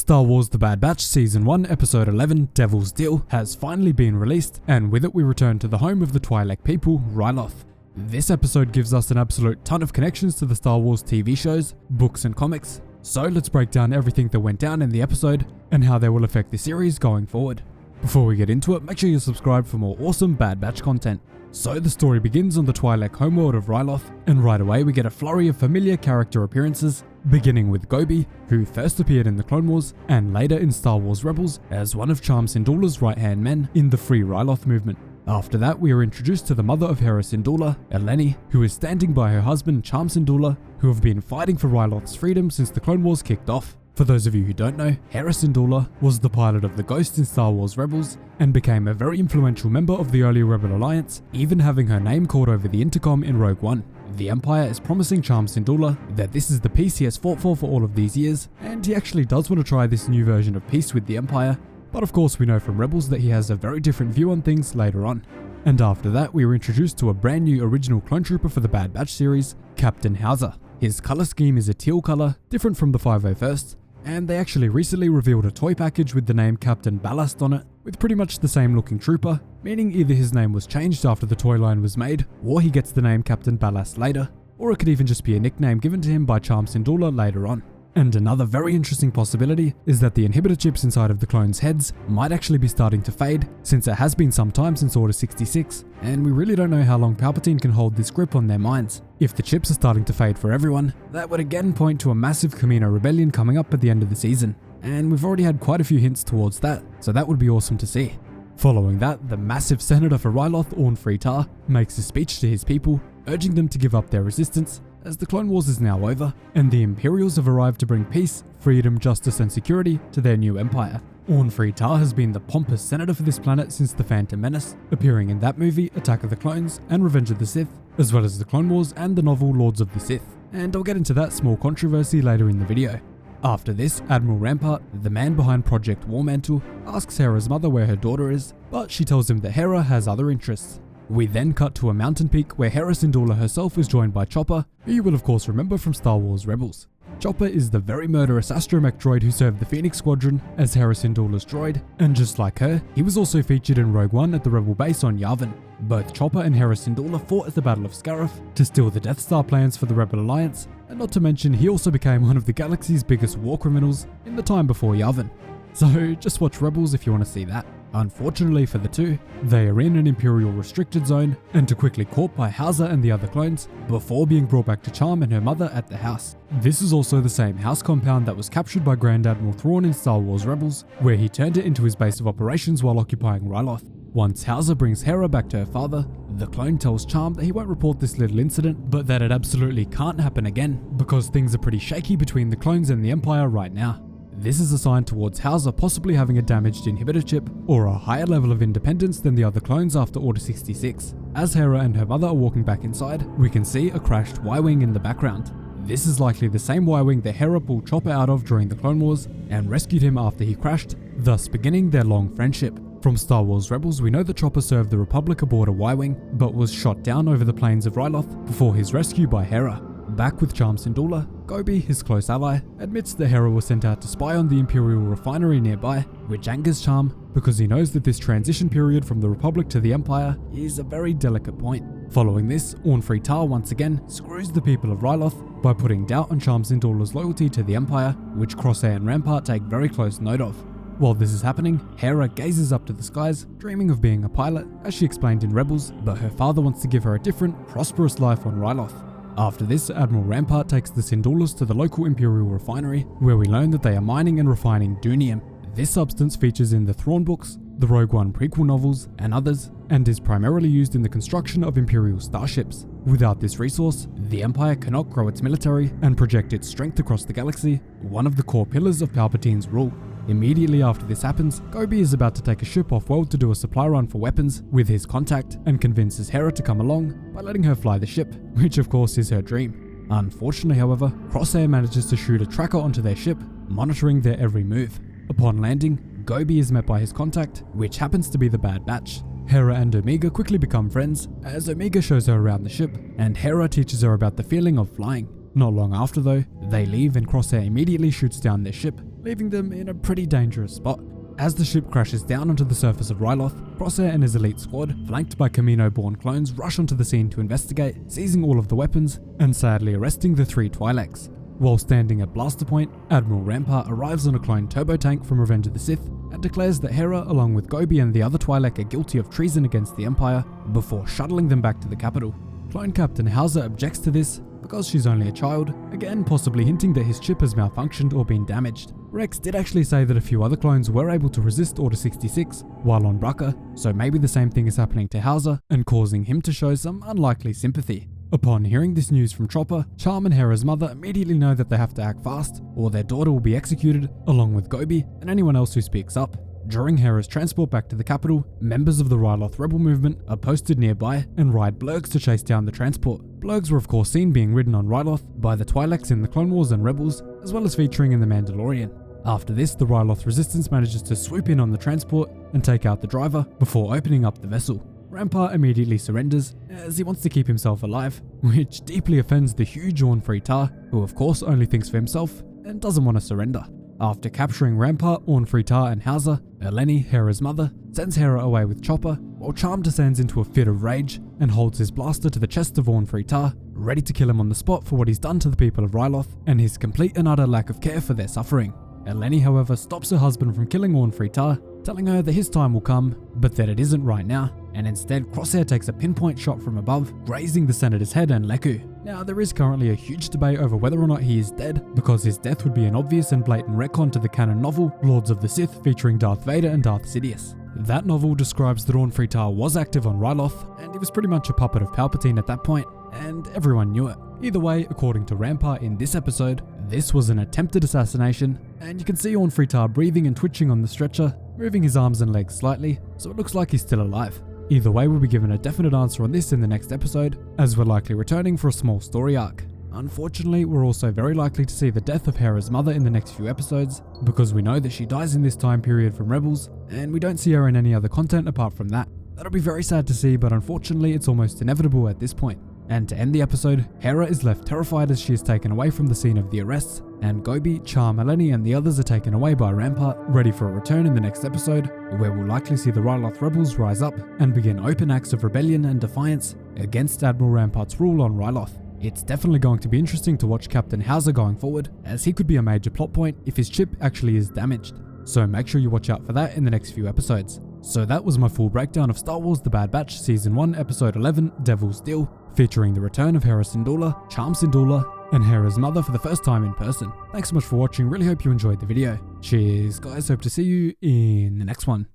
Star Wars The Bad Batch Season 1 Episode 11 Devil's Deal has finally been released, and with it we return to the home of the Twi'lek people, Ryloth. This episode gives us an absolute ton of connections to the Star Wars TV shows, books and comics, so let's break down everything that went down in the episode and how they will affect the series going forward. Before we get into it, make sure you subscribe for more awesome Bad Batch content. So the story begins on the Twi'lek homeworld of Ryloth, and right away we get a flurry of familiar character appearances, beginning with Gobi, who first appeared in the Clone Wars and later in Star Wars Rebels as one of Cham Syndulla's right-hand men in the Free Ryloth movement. After that, we are introduced to the mother of Hera Syndulla Eleni, who is standing by her husband Cham Syndulla, who have been fighting for Ryloth's freedom since the Clone Wars kicked off. For those of you who don't know, Hera Syndulla was the pilot of the Ghost in Star Wars Rebels and became a very influential member of the early Rebel Alliance, even having her name called over the Intercom in Rogue One. The Empire is promising Cham Syndulla that this is the peace he has fought for all of these years, and he actually does want to try this new version of peace with the Empire, but of course we know from Rebels that he has a very different view on things later on. And after that, we were introduced to a brand new original clone trooper for the Bad Batch series, Captain Hauser. His colour scheme is a teal colour, different from the 501st, and they actually recently revealed a toy package with the name Captain Ballast on it, with pretty much the same looking trooper, meaning either his name was changed after the toy line was made, or he gets the name Captain Ballast later, or it could even just be a nickname given to him by Cham Syndulla later on. And another very interesting possibility is that the inhibitor chips inside of the clones' heads might actually be starting to fade, since it has been some time since Order 66, and we really don't know how long Palpatine can hold this grip on their minds. If the chips are starting to fade for everyone, that would again point to a massive Kamino rebellion coming up at the end of the season, and we've already had quite a few hints towards that, so that would be awesome to see. Following that, the massive senator for Ryloth, Orn Free Taa, makes a speech to his people, urging them to give up their resistance, as the Clone Wars is now over, and the Imperials have arrived to bring peace, freedom, justice and security to their new empire. Orn Free Taa has been the pompous senator for this planet since The Phantom Menace, appearing in that movie, Attack of the Clones and Revenge of the Sith, as well as the Clone Wars and the novel Lords of the Sith, and I'll get into that small controversy later in the video. After this, Admiral Rampart, the man behind Project Warmantle, asks Hera's mother where her daughter is, but she tells him that Hera has other interests. We then cut to a mountain peak where Hera Syndulla herself is joined by Chopper, who you will of course remember from Star Wars Rebels. Chopper is the very murderous astromech droid who served the Phoenix Squadron as Hera Syndulla's droid, and just like her, he was also featured in Rogue One at the Rebel base on Yavin. Both Chopper and Hera Syndulla fought at the Battle of Scarif to steal the Death Star plans for the Rebel Alliance, and not to mention he also became one of the galaxy's biggest war criminals in the time before Yavin. So just watch Rebels if you want to see that. Unfortunately for the two, they are in an Imperial restricted zone and are quickly caught by Hauser and the other clones before being brought back to Cham and her mother at the house. This is also the same house compound that was captured by Grand Admiral Thrawn in Star Wars Rebels, where he turned it into his base of operations while occupying Ryloth. Once Hauser brings Hera back to her father, the clone tells Cham that he won't report this little incident, but that it absolutely can't happen again because things are pretty shaky between the clones and the Empire right now. This is a sign towards Hauser possibly having a damaged inhibitor chip or a higher level of independence than the other clones after Order 66. As Hera and her mother are walking back inside, we can see a crashed Y-Wing in the background. This is likely the same Y-Wing that Hera pulled Chopper out of during the Clone Wars and rescued him after he crashed, thus beginning their long friendship. From Star Wars Rebels, we know that Chopper served the Republic aboard a Y-Wing, but was shot down over the plains of Ryloth before his rescue by Hera. Back with Cham Syndulla, Gobi, his close ally, admits that Hera was sent out to spy on the Imperial refinery nearby, which angers Cham because he knows that this transition period from the Republic to the Empire is a very delicate point. Following this, Orn Free Taa once again screws the people of Ryloth by putting doubt on Cham Syndulla's loyalty to the Empire, which Crosshair and Rampart take very close note of. While this is happening, Hera gazes up to the skies, dreaming of being a pilot, as she explained in Rebels, but her father wants to give her a different, prosperous life on Ryloth. After this, Admiral Rampart takes the Syndullas to the local Imperial refinery, where we learn that they are mining and refining dunium. This substance features in the Thrawn books, the Rogue One prequel novels, and others, and is primarily used in the construction of Imperial starships. Without this resource, the Empire cannot grow its military and project its strength across the galaxy, one of the core pillars of Palpatine's rule. Immediately after this happens, Gobi is about to take a ship off-world to do a supply run for weapons with his contact and convinces Hera to come along by letting her fly the ship, which of course is her dream. Unfortunately, however, Crosshair manages to shoot a tracker onto their ship, monitoring their every move. Upon landing, Gobi is met by his contact, which happens to be the Bad Batch. Hera and Omega quickly become friends, as Omega shows her around the ship, and Hera teaches her about the feeling of flying. Not long after though, they leave and Crosshair immediately shoots down their ship, leaving them in a pretty dangerous spot. As the ship crashes down onto the surface of Ryloth, Crosshair and his elite squad, flanked by Kamino-born clones, rush onto the scene to investigate, seizing all of the weapons and sadly arresting the 3 Twi'leks. While standing at blaster point, Admiral Rampart arrives on a clone turbo tank from Revenge of the Sith and declares that Hera, along with Gobi and the other Twi'lek, are guilty of treason against the Empire before shuttling them back to the capital. Clone Captain Hauser objects to this because she's only a child, again possibly hinting that his chip has malfunctioned or been damaged. Rex did actually say that a few other clones were able to resist Order 66 while on Bracca, so maybe the same thing is happening to Hauser and causing him to show some unlikely sympathy. Upon hearing this news from Chopper, Cham and Hera's mother immediately know that they have to act fast or their daughter will be executed, along with Gobi and anyone else who speaks up. During Hera's transport back to the capital, members of the Ryloth rebel movement are posted nearby and ride blurgs to chase down the transport. Blurgs were of course seen being ridden on Ryloth by the Twi'leks in the Clone Wars and Rebels, as well as featuring in The Mandalorian. After this, the Ryloth Resistance manages to swoop in on the transport and take out the driver before opening up the vessel. Rampart immediately surrenders, as he wants to keep himself alive, which deeply offends the huge Orn Free Tar, who of course only thinks for himself and doesn't want to surrender. After capturing Rampart, Orn Free Tar and Hauser, Eleni, Hera's mother, sends Hera away with Chopper, while Cham descends into a fit of rage and holds his blaster to the chest of Orn Free Tar, ready to kill him on the spot for what he's done to the people of Ryloth and his complete and utter lack of care for their suffering. Eleni, however, stops her husband from killing Orn Free Tar, telling her that his time will come, but that it isn't right now, and instead Crosshair takes a pinpoint shot from above, grazing the Senator's head and Leku. Now, there is currently a huge debate over whether or not he is dead, because his death would be an obvious and blatant retcon to the canon novel Lords of the Sith, featuring Darth Vader and Darth Sidious. That novel describes that Orn Free Tar was active on Ryloth, and he was pretty much a puppet of Palpatine at that point, and everyone knew it. Either way, according to Rampart in this episode, this was an attempted assassination, and you can see Orn Free Tar breathing and twitching on the stretcher, moving his arms and legs slightly, so it looks like he's still alive. Either way, we'll be given a definite answer on this in the next episode, as we're likely returning for a small story arc. Unfortunately, we're also very likely to see the death of Hera's mother in the next few episodes, because we know that she dies in this time period from Rebels, and we don't see her in any other content apart from that. That'll be very sad to see, but unfortunately it's almost inevitable at this point. And to end the episode, Hera is left terrified as she is taken away from the scene of the arrests, and Gobi, Cham, Eleni and the others are taken away by Rampart, ready for a return in the next episode, where we'll likely see the Ryloth rebels rise up and begin open acts of rebellion and defiance against Admiral Rampart's rule on Ryloth. It's definitely going to be interesting to watch Captain Hauser going forward, as he could be a major plot point if his chip actually is damaged. So make sure you watch out for that in the next few episodes. So that was my full breakdown of Star Wars The Bad Batch Season 1 Episode 11, Devil's Deal, featuring the return of Hera Syndulla, Cham Syndulla, and Hera's mother for the first time in person. Thanks so much for watching, really hope you enjoyed the video. Cheers guys, hope to see you in the next one.